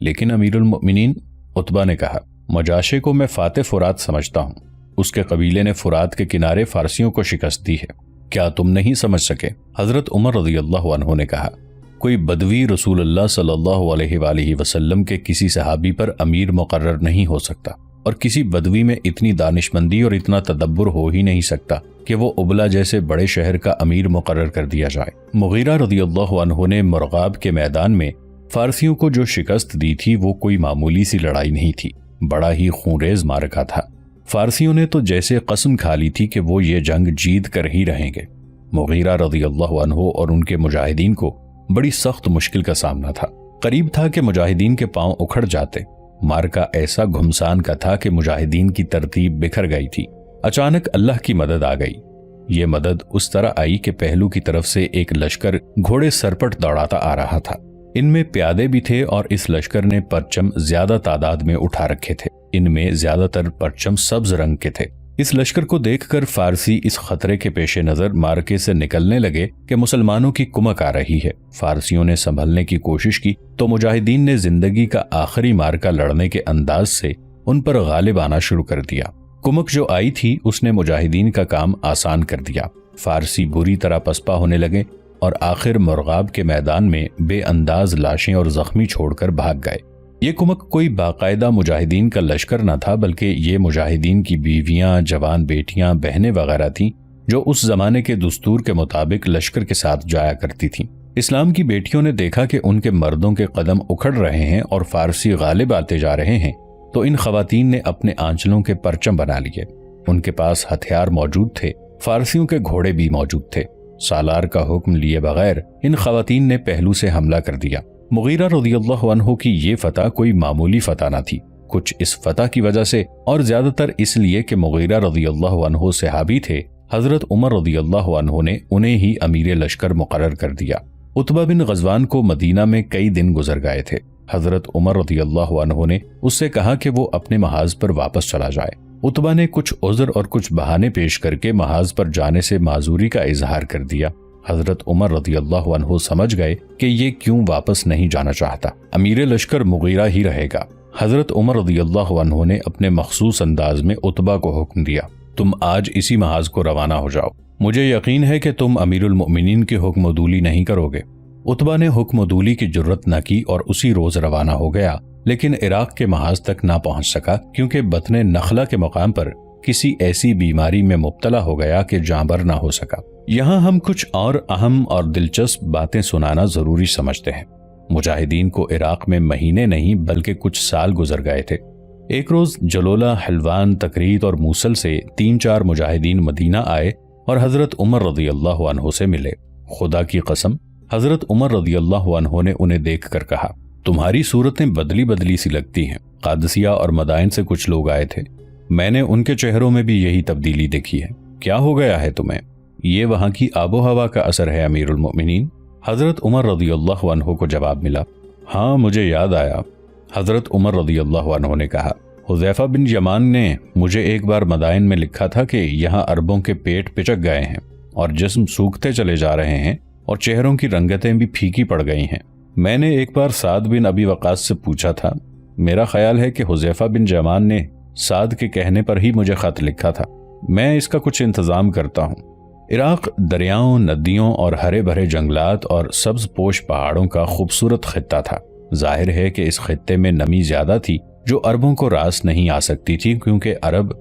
لیکن امیر المؤمنین، عتبہ نے کہا، مجاشے کو میں فاتح فرات سمجھتا ہوں۔ اس کے قبیلے نے فرات کے کنارے فارسیوں کو شکست دی ہے، کیا تم نہیں سمجھ سکے؟ حضرت عمر رضی اللہ عنہ نے کہا، کوئی بدوی رسول اللہ صلی اللہ علیہ وآلہ وسلم کے کسی صحابی پر امیر مقرر نہیں ہو سکتا، اور کسی بدوی میں اتنی دانشمندی اور اتنا تدبر ہو ہی نہیں سکتا کہ وہ ابلا جیسے بڑے شہر کا امیر مقرر کر دیا جائے۔ مغیرہ رضی اللہ عنہ نے مرغاب کے میدان میں فارسیوں کو جو شکست دی تھی وہ کوئی معمولی سی لڑائی نہیں تھی، بڑا ہی خونریز معرکہ تھا۔ فارسیوں نے تو جیسے قسم کھا لی تھی کہ وہ یہ جنگ جیت کر ہی رہیں گے۔ مغیرہ رضی اللہ عنہ اور ان کے مجاہدین کو بڑی سخت مشکل کا سامنا تھا۔ قریب تھا کہ مجاہدین کے پاؤں اکھڑ جاتے۔ مارکا ایسا گھمسان کا تھا کہ مجاہدین کی ترتیب بکھر گئی تھی۔ اچانک اللہ کی مدد آ گئی۔ یہ مدد اس طرح آئی کہ پہلو کی طرف سے ایک لشکر گھوڑے سرپٹ دوڑاتا آ رہا تھا۔ ان میں پیادے بھی تھے اور اس لشکر نے پرچم زیادہ تعداد میں اٹھا رکھے تھے۔ ان میں زیادہ تر پرچم سبز رنگ کے تھے۔ اس لشکر کو دیکھ کر فارسی اس خطرے کے پیش نظر مارکے سے نکلنے لگے کہ مسلمانوں کی کمک آ رہی ہے۔ فارسیوں نے سنبھلنے کی کوشش کی تو مجاہدین نے زندگی کا آخری مارکا لڑنے کے انداز سے ان پر غالب آنا شروع کر دیا۔ کمک جو آئی تھی اس نے مجاہدین کا کام آسان کر دیا۔ فارسی بری طرح پسپا ہونے لگے اور آخر مرغاب کے میدان میں بے انداز لاشیں اور زخمی چھوڑ کر بھاگ گئے۔ یہ کمک کوئی باقاعدہ مجاہدین کا لشکر نہ تھا، بلکہ یہ مجاہدین کی بیویاں، جوان بیٹیاں، بہنیں وغیرہ تھیں جو اس زمانے کے دستور کے مطابق لشکر کے ساتھ جایا کرتی تھیں۔ اسلام کی بیٹیوں نے دیکھا کہ ان کے مردوں کے قدم اکھڑ رہے ہیں اور فارسی غالب آتے جا رہے ہیں، تو ان خواتین نے اپنے آنچلوں کے پرچم بنا لیے۔ ان کے پاس ہتھیار موجود تھے، فارسیوں کے گھوڑے بھی موجود تھے۔ سالار کا حکم لیے بغیر ان خواتین نے پہلو سے حملہ کر دیا۔ مغیرہ رضی اللہ عنہ کی یہ فتح کوئی معمولی فتح نہ تھی، کچھ اس فتح کی وجہ سے اور زیادہ تر اس لیے کہ مغیرہ رضی اللہ عنہ صحابی تھے۔ حضرت عمر رضی اللہ عنہ نے انہیں ہی امیر لشکر مقرر کر دیا۔ عتبہ بن غزوان کو مدینہ میں کئی دن گزر گئے تھے۔ حضرت عمر رضی اللہ عنہ نے اس سے کہا کہ وہ اپنے محاذ پر واپس چلا جائے۔ عتبہ نے کچھ عذر اور کچھ بہانے پیش کر کے محاذ پر جانے سے معذوری کا اظہار کر دیا۔ حضرت عمر رضی اللہ عنہ سمجھ گئے کہ یہ کیوں واپس نہیں جانا چاہتا، امیر لشکر مغیرہ ہی رہے گا۔ حضرت عمر رضی اللہ عنہ نے اپنے مخصوص انداز میں عتبہ کو حکم دیا، تم آج اسی محاذ کو روانہ ہو جاؤ، مجھے یقین ہے کہ تم امیر المؤمنین کی حکم عدولی نہیں کرو گے۔ عتبہ نے حکم عدولی کی جرت نہ کی اور اسی روز روانہ ہو گیا، لیکن عراق کے محاذ تک نہ پہنچ سکا کیونکہ بطن نخلہ کے مقام پر کسی ایسی بیماری میں مبتلا ہو گیا کہ جاں بر نہ ہو سکا۔ یہاں ہم کچھ اور اہم اور دلچسپ باتیں سنانا ضروری سمجھتے ہیں۔ مجاہدین کو عراق میں مہینے نہیں بلکہ کچھ سال گزر گئے تھے۔ ایک روز جلولہ، حلوان، تکریت اور موصل سے 3-4 مجاہدین مدینہ آئے اور حضرت عمر رضی اللہ عنہ سے ملے۔ خدا کی قسم، حضرت عمر رضی اللہ عنہ نے انہیں دیکھ کر کہا، تمہاری صورتیں بدلی بدلی سی لگتی ہیں۔ قادسیہ اور مدائن سے کچھ لوگ آئے تھے، میں نے ان کے چہروں میں بھی یہی تبدیلی دیکھی ہے، کیا ہو گیا ہے تمہیں؟ یہ وہاں کی آب و ہوا کا اثر ہے امیر المؤمنین۔ حضرت عمر رضی اللہ عنہ کو جواب ملا، ہاں مجھے یاد آیا۔ حضرت عمر رضی اللہ عنہ نے کہا، حذیفہ بن یمان نے مجھے ایک بار مدائن میں لکھا تھا کہ یہاں عربوں کے پیٹ پچک گئے ہیں اور جسم سوکھتے چلے جا رہے ہیں اور چہروں کی رنگتیں بھی پھیکی پڑ گئی ہیں۔ میں نے ایک بار سعد بن ابی وقاص سے پوچھا تھا، میرا خیال ہے کہ حذیفہ بن یمان نے سعد کے کہنے پر ہی مجھے خط لکھا تھا، میں اس کا کچھ انتظام کرتا ہوں۔ عراق دریاؤں، ندیوں اور ہرے بھرے جنگلات اور سبز پوش پہاڑوں کا خوبصورت خطہ تھا۔ ظاہر ہے کہ اس خطے میں نمی زیادہ تھی جو عربوں کو راس نہیں آ سکتی تھی، کیونکہ عرب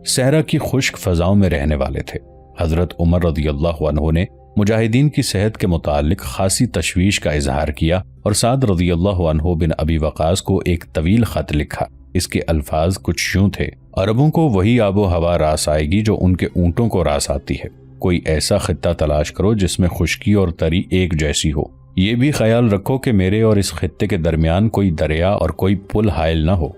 صحرا کی خشک فضاؤں میں رہنے والے تھے۔ حضرت عمر رضی اللہ عنہ نے مجاہدین کی صحت کے متعلق خاصی تشویش کا اظہار کیا اور سعد رضی اللہ عنہ بن ابی وقاص کو ایک طویل خط لکھا۔ اس کے الفاظ کچھ یوں تھے، عربوں کو وہی آب و ہوا راس آئے گی جو ان کے اونٹوں کو راس آتی ہے۔ کوئی ایسا خطہ تلاش کرو جس میں خشکی اور تری ایک جیسی ہو۔ یہ بھی خیال رکھو کہ میرے اور اس خطے کے درمیان کوئی دریا اور کوئی پل حائل نہ ہو۔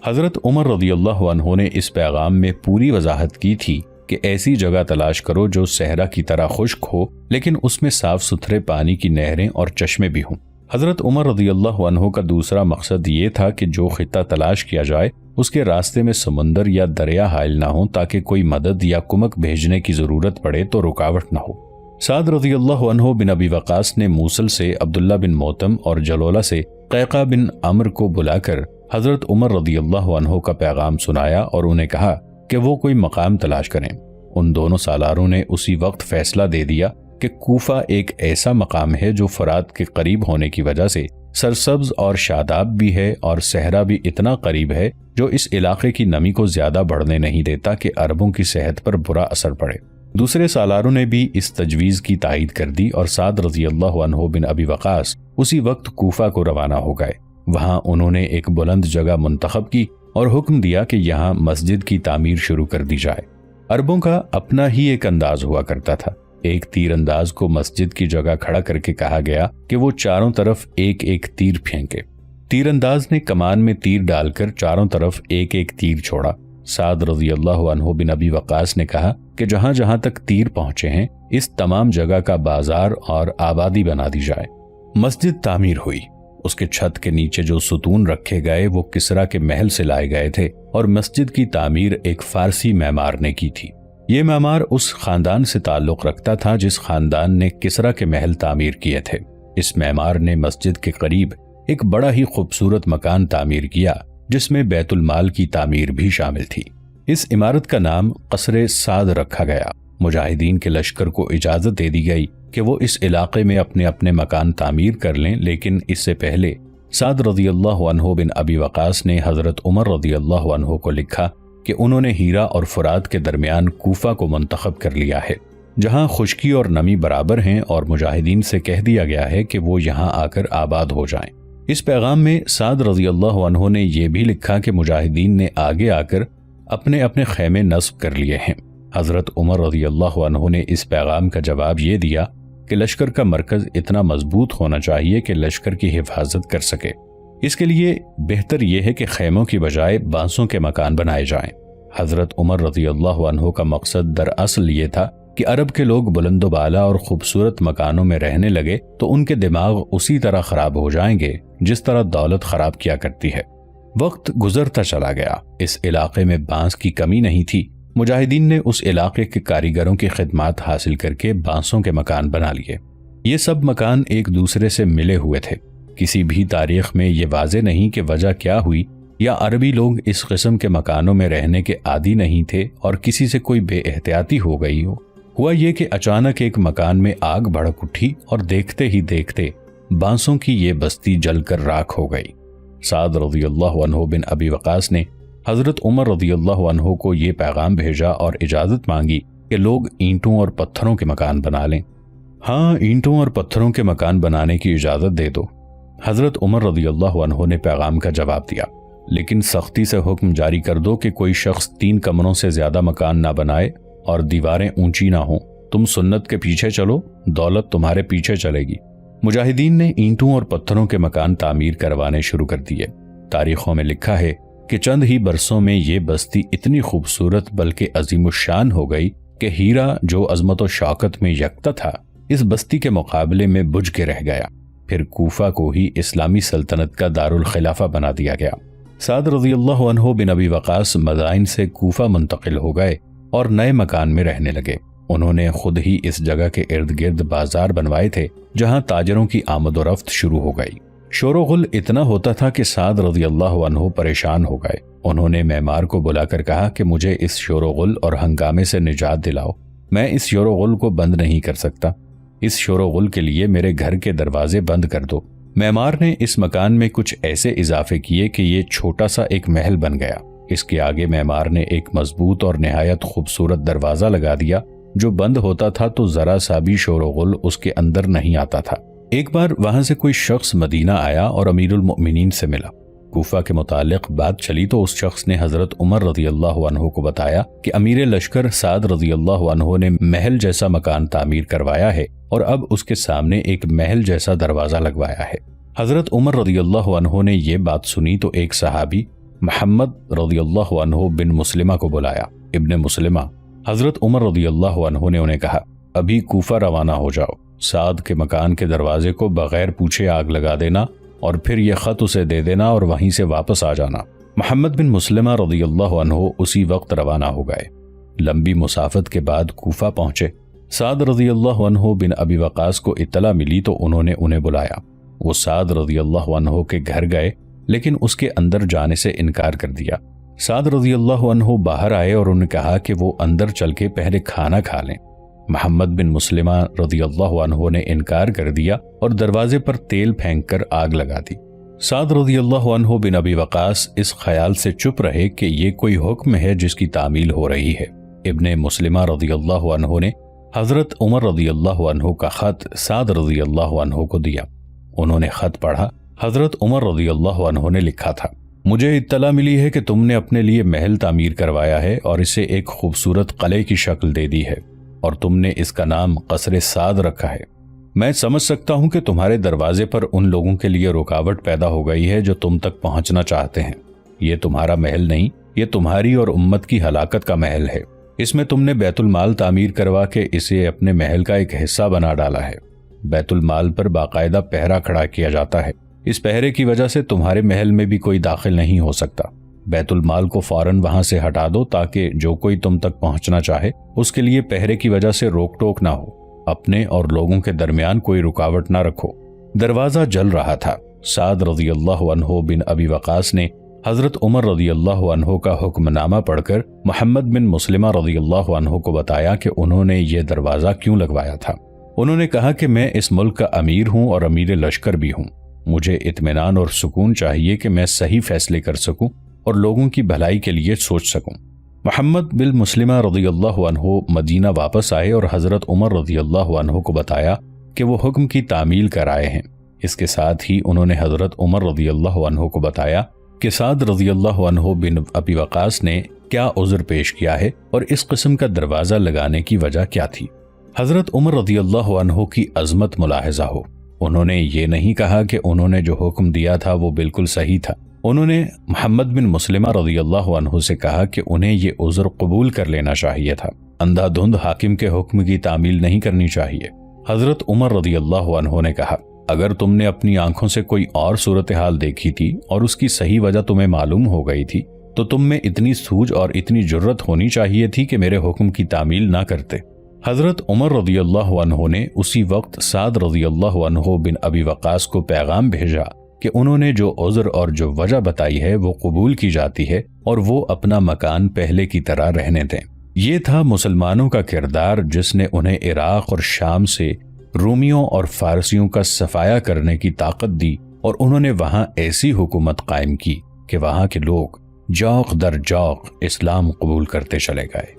حضرت عمر رضی اللہ عنہ نے اس پیغام میں پوری وضاحت کی تھی کہ ایسی جگہ تلاش کرو جو صحرا کی طرح خشک ہو لیکن اس میں صاف ستھرے پانی کی نہریں اور چشمے بھی ہوں۔ حضرت عمر رضی اللہ عنہ کا دوسرا مقصد یہ تھا کہ جو خطہ تلاش کیا جائے اس کے راستے میں سمندر یا دریا حائل نہ ہو تاکہ کوئی مدد یا کمک بھیجنے کی ضرورت پڑے تو رکاوٹ نہ ہو۔ سعد رضی اللہ عنہ بن ابی وقاص نے موصل سے عبداللہ بن موتم اور جلولہ سے قیقہ بن عمرو کو بلا کر حضرت عمر رضی اللہ عنہ کا پیغام سنایا اور انہیں کہا کہ وہ کوئی مقام تلاش کریں۔ ان دونوں سالاروں نے اسی وقت فیصلہ دے دیا کہ کوفہ ایک ایسا مقام ہے جو فرات کے قریب ہونے کی وجہ سے سرسبز اور شاداب بھی ہے، اور صحرا بھی اتنا قریب ہے جو اس علاقے کی نمی کو زیادہ بڑھنے نہیں دیتا کہ عربوں کی صحت پر برا اثر پڑے۔ دوسرے سالاروں نے بھی اس تجویز کی تائید کر دی اور سعد رضی اللہ عنہ بن ابی وقاص اسی وقت کوفہ کو روانہ ہو گئے۔ وہاں انہوں نے ایک بلند جگہ منتخب کی اور حکم دیا کہ یہاں مسجد کی تعمیر شروع کر دی جائے۔ عربوں کا اپنا ہی ایک انداز ہوا کرتا تھا۔ ایک تیر انداز کو مسجد کی جگہ کھڑا کر کے کہا گیا کہ وہ چاروں طرف ایک ایک تیر پھینکے۔ تیر انداز نے کمان میں تیر ڈال کر چاروں طرف ایک ایک تیر چھوڑا۔ سعد رضی اللہ عنہ بن ابی وقاص نے کہا کہ جہاں جہاں تک تیر پہنچے ہیں اس تمام جگہ کا بازار اور آبادی بنا دی جائے۔ مسجد تعمیر ہوئی۔ اس کے چھت کے نیچے جو ستون رکھے گئے وہ کسرا کے محل سے لائے گئے تھے، اور مسجد کی تعمیر ایک فارسی معمار نے کی تھی۔ یہ معمار اس خاندان سے تعلق رکھتا تھا جس خاندان نے کسرا کے محل تعمیر کیے تھے۔ اس معمار نے مسجد کے قریب ایک بڑا ہی خوبصورت مکان تعمیر کیا جس میں بیت المال کی تعمیر بھی شامل تھی۔ اس عمارت کا نام قصر سعد رکھا گیا۔ مجاہدین کے لشکر کو اجازت دے دی گئی کہ وہ اس علاقے میں اپنے اپنے مکان تعمیر کر لیں، لیکن اس سے پہلے سعد رضی اللہ عنہ بن ابی وقاص نے حضرت عمر رضی اللہ عنہ کو لکھا کہ انہوں نے ہیرا اور فرات کے درمیان کوفہ کو منتخب کر لیا ہے، جہاں خشکی اور نمی برابر ہیں، اور مجاہدین سے کہہ دیا گیا ہے کہ وہ یہاں آ کر آباد ہو جائیں۔ اس پیغام میں سعد رضی اللہ عنہ نے یہ بھی لکھا کہ مجاہدین نے آگے آ کر اپنے اپنے خیمے نصب کر لیے ہیں۔ حضرت عمر رضی اللہ عنہ نے اس پیغام کا جواب یہ دیا کہ لشکر کا مرکز اتنا مضبوط ہونا چاہیے کہ لشکر کی حفاظت کر سکے۔ اس کے لیے بہتر یہ ہے کہ خیموں کی بجائے بانسوں کے مکان بنائے جائیں۔ حضرت عمر رضی اللہ عنہ کا مقصد دراصل یہ تھا کہ عرب کے لوگ بلند و بالا اور خوبصورت مکانوں میں رہنے لگے تو ان کے دماغ اسی طرح خراب ہو جائیں گے جس طرح دولت خراب کیا کرتی ہے۔ وقت گزرتا چلا گیا۔ اس علاقے میں بانس کی کمی نہیں تھی۔ مجاہدین نے اس علاقے کے کاریگروں کی خدمات حاصل کر کے بانسوں کے مکان بنا لیے۔ یہ سب مکان ایک دوسرے سے ملے ہوئے تھے۔ کسی بھی تاریخ میں یہ واضح نہیں کہ وجہ کیا ہوئی، یا عربی لوگ اس قسم کے مکانوں میں رہنے کے عادی نہیں تھے اور کسی سے کوئی بے احتیاطی ہو گئی ہو۔ ہوا یہ کہ اچانک ایک مکان میں آگ بھڑک اٹھی اور دیکھتے ہی دیکھتے بانسوں کی یہ بستی جل کر راکھ ہو گئی۔ سعد رضی اللہ عنہ بن ابی وقاص نے حضرت عمر رضی اللہ عنہ کو یہ پیغام بھیجا اور اجازت مانگی کہ لوگ اینٹوں اور پتھروں کے مکان بنا لیں۔ ہاں، اینٹوں اور پتھروں کے مکان بنانے کی اجازت دے دو۔ حضرت عمر رضی اللہ عنہ نے پیغام کا جواب دیا، لیکن سختی سے حکم جاری کر دو کہ کوئی شخص 3 کمروں سے زیادہ مکان نہ بنائے اور دیواریں اونچی نہ ہوں۔ تم سنت کے پیچھے چلو، دولت تمہارے پیچھے چلے گی۔ مجاہدین نے اینٹوں اور پتھروں کے مکان تعمیر کروانے شروع کر دیے۔ تاریخوں میں لکھا ہے کہ چند ہی برسوں میں یہ بستی اتنی خوبصورت بلکہ عظیم الشان ہو گئی کہ ہیرا جو عظمت و شوکت میں یکتا تھا اس بستی کے مقابلے میں بجھ کے رہ گیا۔ پھر کوفہ کو ہی اسلامی سلطنت کا دارالخلافہ بنا دیا گیا۔ سعد رضی اللہ عنہ بن ابی وقاص مدائن سے کوفہ منتقل ہو گئے اور نئے مکان میں رہنے لگے۔ انہوں نے خود ہی اس جگہ کے ارد گرد بازار بنوائے تھے جہاں تاجروں کی آمد و رفت شروع ہو گئی۔ شور و غل اتنا ہوتا تھا کہ سعد رضی اللہ عنہ پریشان ہو گئے۔ انہوں نے معمار کو بلا کر کہا کہ مجھے اس شور و غل اور ہنگامے سے نجات دلاؤ، میں اس شور و غل کو بند نہیں کر سکتا۔ اس شور و غل کے لیے میرے گھر کے دروازے بند کر دو۔ معمار نے اس مکان میں کچھ ایسے اضافے کیے کہ یہ چھوٹا سا ایک محل بن گیا۔ اس کے آگے معمار نے ایک مضبوط اور نہایت خوبصورت دروازہ لگا دیا جو بند ہوتا تھا تو ذرا سا بھی شور و غل اس کے اندر نہیں آتا تھا۔ ایک بار وہاں سے کوئی شخص مدینہ آیا اور امیر المؤمنین سے ملا۔ کوفہ کے متعلق بات چلی تو اس شخص نے حضرت عمر رضی اللہ عنہ کو بتایا کہ امیر لشکر سعد رضی اللہ عنہ نے محل جیسا مکان تعمیر کروایا ہے اور اب اس کے سامنے ایک محل جیسا دروازہ لگوایا ہے۔ حضرت عمر رضی اللہ عنہ نے یہ بات سنی تو ایک صحابی محمد رضی اللہ عنہ بن مسلمہ کو بلایا۔ ابن مسلمہ، حضرت عمر رضی اللہ عنہ نے انہیں کہا، ابھی کوفہ روانہ ہو جاؤ، سعد کے مکان کے دروازے کو بغیر پوچھے آگ لگا دینا اور پھر یہ خط اسے دے دینا اور وہیں سے واپس آ جانا۔ محمد بن مسلمہ رضی اللہ عنہ اسی وقت روانہ ہو گئے۔ لمبی مسافت کے بعد کوفہ پہنچے۔ سعد رضی اللہ عنہ بن ابی وقاص کو اطلاع ملی تو انہوں نے انہیں بلایا۔ وہ سعد رضی اللہ عنہ کے گھر گئے لیکن اس کے اندر جانے سے انکار کر دیا۔ سعد رضی اللہ عنہ باہر آئے اور انہوں نے کہا کہ وہ اندر چل کے پہلے کھانا کھا لیں۔ محمد بن مسلمہ رضی اللہ عنہ نے انکار کر دیا اور دروازے پر تیل پھینک کر آگ لگا دی۔ سعد رضی اللہ عنہ بن ابی وقاص اس خیال سے چپ رہے کہ یہ کوئی حکم ہے جس کی تعمیل ہو رہی ہے۔ ابن مسلمہ رضی اللہ عنہ نے حضرت عمر رضی اللہ عنہ کا خط سعد رضی اللہ عنہ کو دیا۔ انہوں نے خط پڑھا۔ حضرت عمر رضی اللہ عنہ نے لکھا تھا، مجھے اطلاع ملی ہے کہ تم نے اپنے لیے محل تعمیر کروایا ہے اور اسے ایک خوبصورت قلعے کی شکل دے دی ہے اور تم نے اس کا نام قصر سعد رکھا ہے۔ میں سمجھ سکتا ہوں کہ تمہارے دروازے پر ان لوگوں کے لیے رکاوٹ پیدا ہو گئی ہے جو تم تک پہنچنا چاہتے ہیں۔ یہ تمہارا محل نہیں، یہ تمہاری اور امت کی ہلاکت کا محل ہے۔ اس میں تم نے بیت المال تعمیر کروا کے اسے اپنے محل کا ایک حصہ بنا ڈالا ہے۔ بیت المال پر باقاعدہ پہرا کھڑا کیا جاتا ہے۔ اس پہرے کی وجہ سے تمہارے محل میں بھی کوئی داخل نہیں ہو سکتا۔ بیت المال کو فوراً وہاں سے ہٹا دو تاکہ جو کوئی تم تک پہنچنا چاہے اس کے لیے پہرے کی وجہ سے روک ٹوک نہ ہو۔ اپنے اور لوگوں کے درمیان کوئی رکاوٹ نہ رکھو۔ دروازہ جل رہا تھا۔ سعد رضی اللہ عنہ بن ابی وقاص نے حضرت عمر رضی اللہ عنہ کا حکم نامہ پڑھ کر محمد بن مسلمہ رضی اللہ عنہ کو بتایا کہ انہوں نے یہ دروازہ کیوں لگوایا تھا۔ انہوں نے کہا کہ میں اس ملک کا امیر ہوں اور امیر لشکر بھی ہوں۔ مجھے اطمینان اور سکون چاہیے کہ میں صحیح فیصلے کر سکوں اور لوگوں کی بھلائی کے لیے سوچ سکوں۔ محمد بن مسلمہ رضی اللہ عنہ مدینہ واپس آئے اور حضرت عمر رضی اللہ عنہ کو بتایا کہ وہ حکم کی تعمیل کرائے ہیں۔ اس کے ساتھ ہی انہوں نے حضرت عمر رضی اللہ عنہ کو بتایا کہ سعد رضی اللہ عنہ بن ابی وقاص نے کیا عذر پیش کیا ہے اور اس قسم کا دروازہ لگانے کی وجہ کیا تھی۔ حضرت عمر رضی اللہ عنہ کی عظمت ملاحظہ ہو۔ انہوں نے یہ نہیں کہا کہ انہوں نے جو حکم دیا تھا وہ بالکل صحیح تھا۔ انہوں نے محمد بن مسلمہ رضی اللہ عنہ سے کہا کہ انہیں یہ عذر قبول کر لینا چاہیے تھا۔ اندھا دھند حاکم کے حکم کی تعمیل نہیں کرنی چاہیے۔ حضرت عمر رضی اللہ عنہ نے کہا، اگر تم نے اپنی آنکھوں سے کوئی اور صورتحال دیکھی تھی اور اس کی صحیح وجہ تمہیں معلوم ہو گئی تھی تو تم میں اتنی سوجھ اور اتنی جرت ہونی چاہیے تھی کہ میرے حکم کی تعمیل نہ کرتے۔ حضرت عمر رضی اللہ عنہ نے اسی وقت سعد رضی اللہ عنہ بن ابی وقاص کو پیغام بھیجا کہ انہوں نے جو عذر اور جو وجہ بتائی ہے وہ قبول کی جاتی ہے اور وہ اپنا مکان پہلے کی طرح رہنے دیں۔ یہ تھا مسلمانوں کا کردار جس نے انہیں عراق اور شام سے رومیوں اور فارسیوں کا صفایا کرنے کی طاقت دی اور انہوں نے وہاں ایسی حکومت قائم کی کہ وہاں کے لوگ جوق در جوق اسلام قبول کرتے چلے گئے۔